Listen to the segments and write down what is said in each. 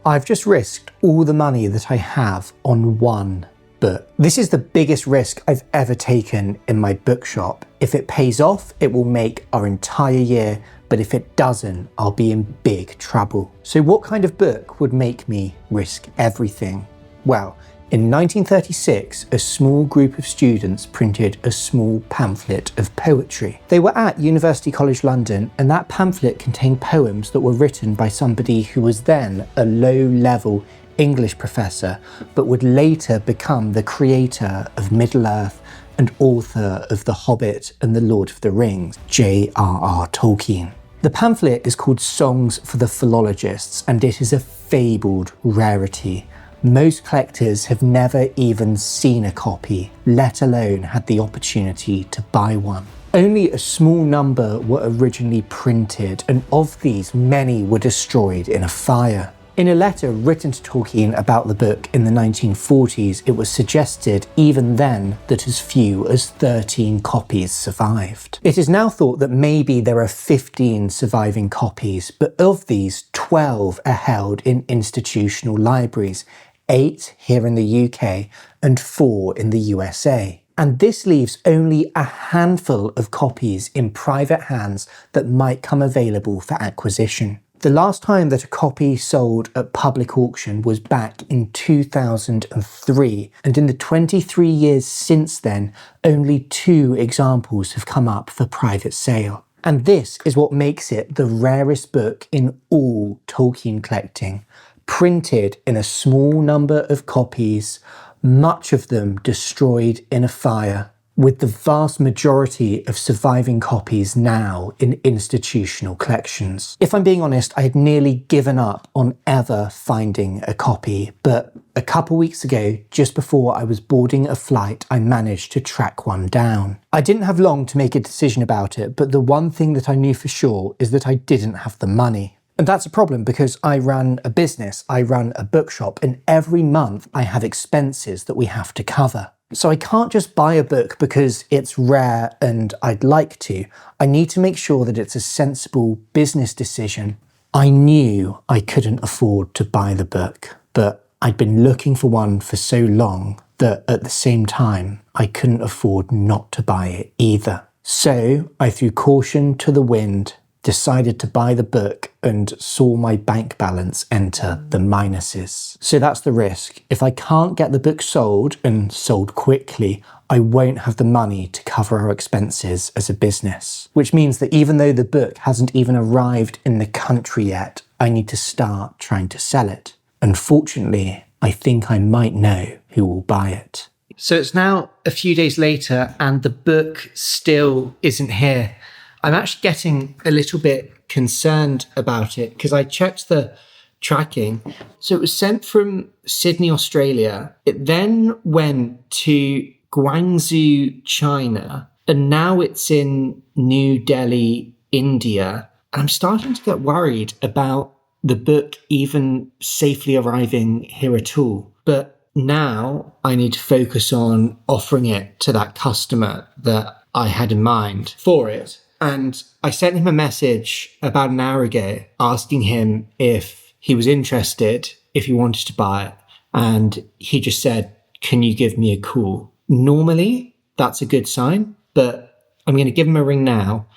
I've just risked all the money that I have on one book. This is the biggest risk I've ever taken in my bookshop. If it pays off, it will make our entire year, but if it doesn't, I'll be in big trouble. So what kind of book would make me risk everything? Well, in 1936, a small group of students printed a small pamphlet of poetry. They were at University College London, and that pamphlet contained poems that were written by somebody who was then a low-level English professor, but would later become the creator of Middle-earth and author of The Hobbit and The Lord of the Rings, J.R.R. Tolkien. The pamphlet is called Songs For The Philologists, and it is a fabled rarity. Most collectors have never even seen a copy, let alone had the opportunity to buy one. Only a small number were originally printed, and of these, many were destroyed in a fire. In a letter written to Tolkien about the book in the 1940s, it was suggested even then that as few as 13 copies survived. It is now thought that maybe there are 15 surviving copies, but of these, 12 are held in institutional libraries, 8 here in the UK and 4 in the USA. And this leaves only a handful of copies in private hands that might come available for acquisition. The last time that a copy sold at public auction was back in 2003, and in the 23 years since then, only 2 examples have come up for private sale. And this is what makes it the rarest book in all Tolkien collecting. Printed in a small number of copies, much of them destroyed in a fire, with the vast majority of surviving copies now in institutional collections. If I'm being honest, I had nearly given up on ever finding a copy, but a couple weeks ago, just before I was boarding a flight, I managed to track one down. I didn't have long to make a decision about it, but the one thing that I knew for sure is that I didn't have the money. And that's a problem because I run a business, I run a bookshop, and every month I have expenses that we have to cover. So I can't just buy a book because it's rare and I'd like to. I need to make sure that it's a sensible business decision. I knew I couldn't afford to buy the book, but I'd been looking for one for so long that at the same time, I couldn't afford not to buy it either. So I threw caution to the wind, decided to buy the book, and saw my bank balance enter the minuses. So that's the risk. If I can't get the book sold, and sold quickly, I won't have the money to cover our expenses as a business. Which means that even though the book hasn't even arrived in the country yet, I need to start trying to sell it. Unfortunately, I think I might know who will buy it. So it's now a few days later, and the book still isn't here. I'm actually getting a little bit concerned about it because I checked the tracking. So it was sent from Sydney, Australia. It then went to Guangzhou, China, and now it's in New Delhi, India. And I'm starting to get worried about the book even safely arriving here at all. But now I need to focus on offering it to that customer that I had in mind for it. And I sent him a message about an hour ago asking him if he was interested, if he wanted to buy it. And he just said, "Can you give me a call?" Normally, that's a good sign, but I'm going to give him a ring now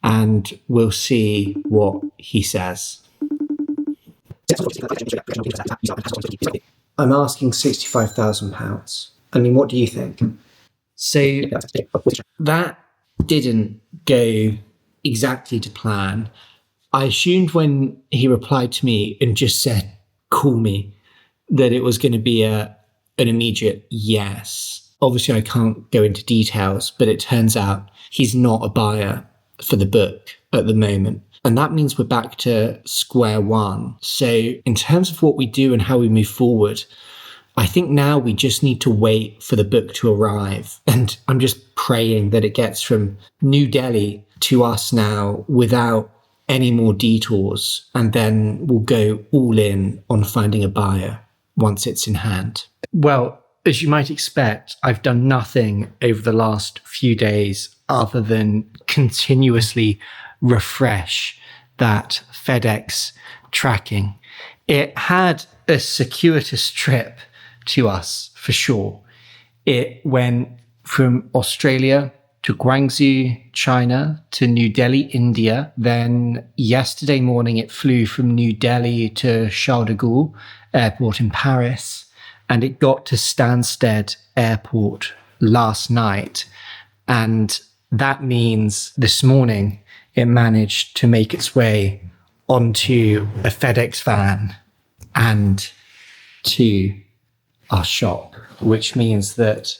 and we'll see what he says. I'm asking £65,000. I mean, what do you think? So that didn't go exactly to plan. I assumed when he replied to me and just said, "Call me," that it was going to be an immediate yes. Obviously, I can't go into details, but it turns out he's not a buyer for the book at the moment. And that means we're back to square one. So in terms of what we do and how we move forward, I think now we just need to wait for the book to arrive. And I'm just praying that it gets from New Delhi to us now without any more detours. And then we'll go all in on finding a buyer once it's in hand. Well, as you might expect, I've done nothing over the last few days other than continuously refresh that FedEx tracking. It had a circuitous trip to us, for sure. It went from Australia to Guangzhou, China, to New Delhi, India. Then yesterday morning, it flew from New Delhi to Charles de Gaulle Airport in Paris, and it got to Stansted Airport last night. And that means this morning, it managed to make its way onto a FedEx van and to our shop, which means that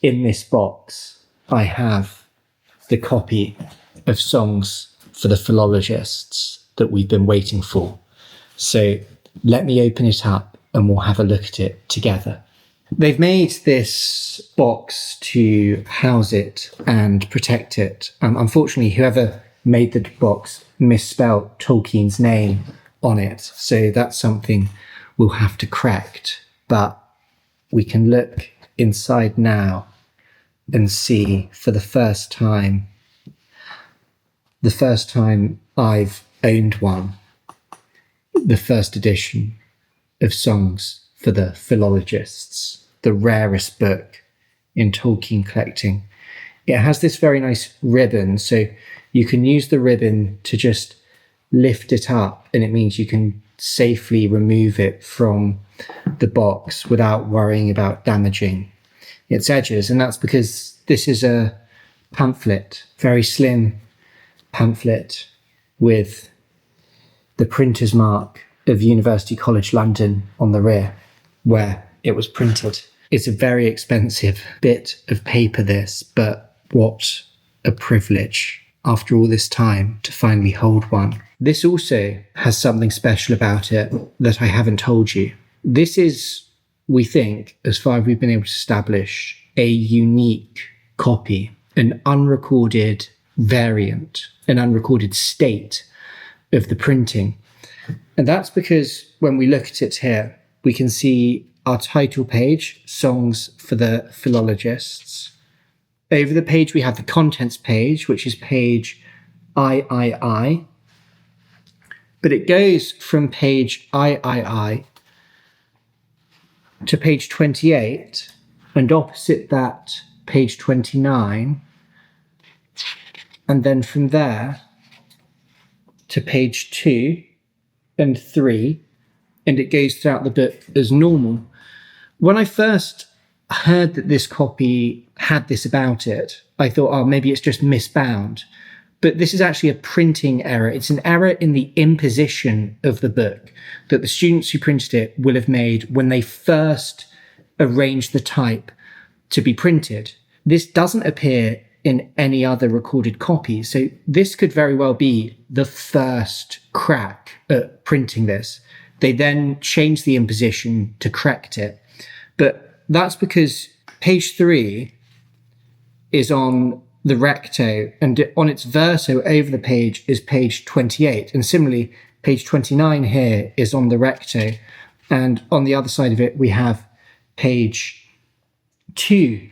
in this box, I have the copy of Songs for the Philologists that we've been waiting for. So let me open it up and we'll have a look at it together. They've made this box to house it and protect it. Unfortunately, whoever made the box misspelled Tolkien's name on it. So that's something we'll have to correct. But we can look inside now and see for the first time I've owned one, the first edition of Songs for the Philologists, the rarest book in Tolkien collecting. It has this very nice ribbon, so you can use the ribbon to just lift it up, and it means you can safely remove it from the box without worrying about damaging its edges. And that's because this is a pamphlet, very slim pamphlet with the printer's mark of University College London on the rear where it was printed. It's a very expensive bit of paper, this, but what a privilege after all this time to finally hold one. This also has something special about it that I haven't told you. This is, we think, as far as we've been able to establish, a unique copy, an unrecorded variant, an unrecorded state of the printing. And that's because when we look at it here, we can see our title page, Songs for the Philologists. Over the page, we have the contents page, which is page III. But it goes from page III to page 28, and opposite that, page 29, and then from there to page 2 and 3, and it goes throughout the book as normal. When I first heard that this copy had this about it, I thought, oh, maybe it's just misbound. But this is actually a printing error. It's an error in the imposition of the book that the students who printed it will have made when they first arranged the type to be printed. This doesn't appear in any other recorded copy. So this could very well be the first crack at printing this. They then changed the imposition to correct it. But that's because page 3 is on the recto, and on its verso over the page is page 28. And similarly, page 29 here is on the recto, and on the other side of it, we have page 2.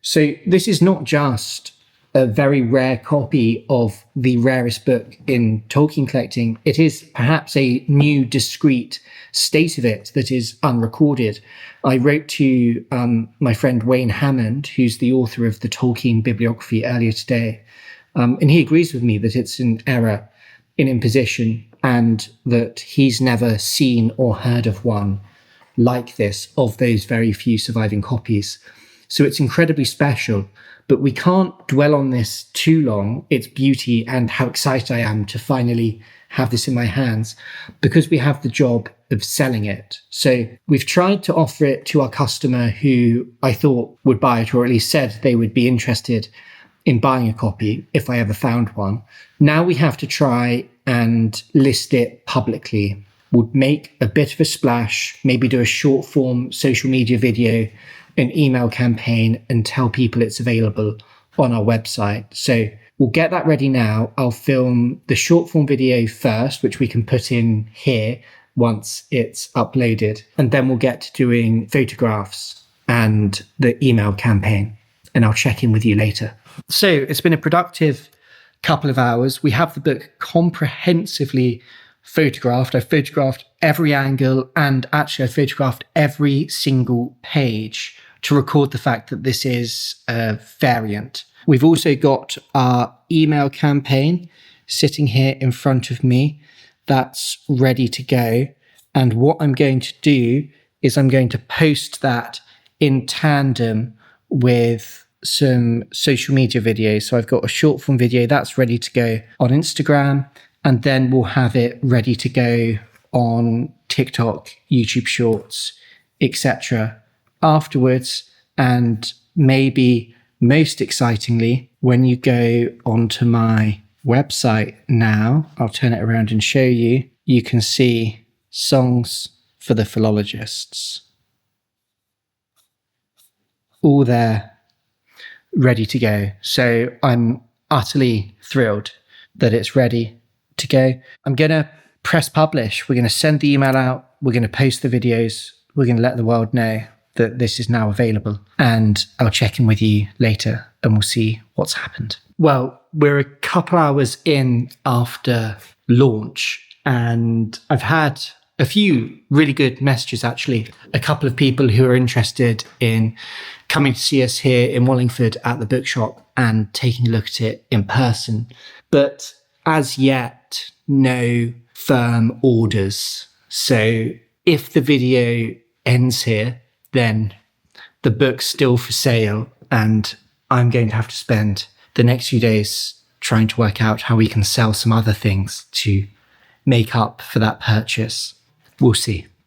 So this is not just a very rare copy of the rarest book in Tolkien collecting. It is perhaps a new, discrete state of it that is unrecorded. I wrote to my friend Wayne Hammond, who's the author of the Tolkien bibliography, earlier today, and he agrees with me that it's an error in imposition and that he's never seen or heard of one like this, of those very few surviving copies. So it's incredibly special. But we can't dwell on this too long, its beauty and how excited I am to finally have this in my hands, because we have the job of selling it. So we've tried to offer it to our customer who I thought would buy it, or at least said they would be interested in buying a copy if I ever found one. Now we have to try and list it publicly. We'll make a bit of a splash, maybe do a short form social media video, an email campaign, and tell people it's available on our website. So we'll get that ready now. I'll film the short form video first, which we can put in here once it's uploaded. And then we'll get to doing photographs and the email campaign. And I'll check in with you later. So it's been a productive couple of hours. We have the book comprehensively photographed. I've photographed every angle, and actually I photographed every single page to record the fact that this is a variant. We've also got our email campaign sitting here in front of me. That's ready to go. And what I'm going to do is I'm going to post that in tandem with some social media videos. So I've got a short form video that's ready to go on Instagram, and then we'll have it ready to go on TikTok, YouTube Shorts, etc. afterwards. And maybe most excitingly, when you go onto my website now, I'll turn it around and show you, you can see Songs for the Philologists. All there, ready to go. So I'm utterly thrilled that it's ready to go. I'm going to press publish. We're going to send the email out. We're going to post the videos. We're going to let the world know that this is now available. And I'll check in with you later and we'll see what's happened. Well, we're a couple hours in after launch, and I've had a few really good messages, actually. A couple of people who are interested in coming to see us here in Wallingford at the bookshop and taking a look at it in person. But as yet, no firm orders. So if the video ends here, then the book's still for sale, and I'm going to have to spend the next few days trying to work out how we can sell some other things to make up for that purchase. We'll see.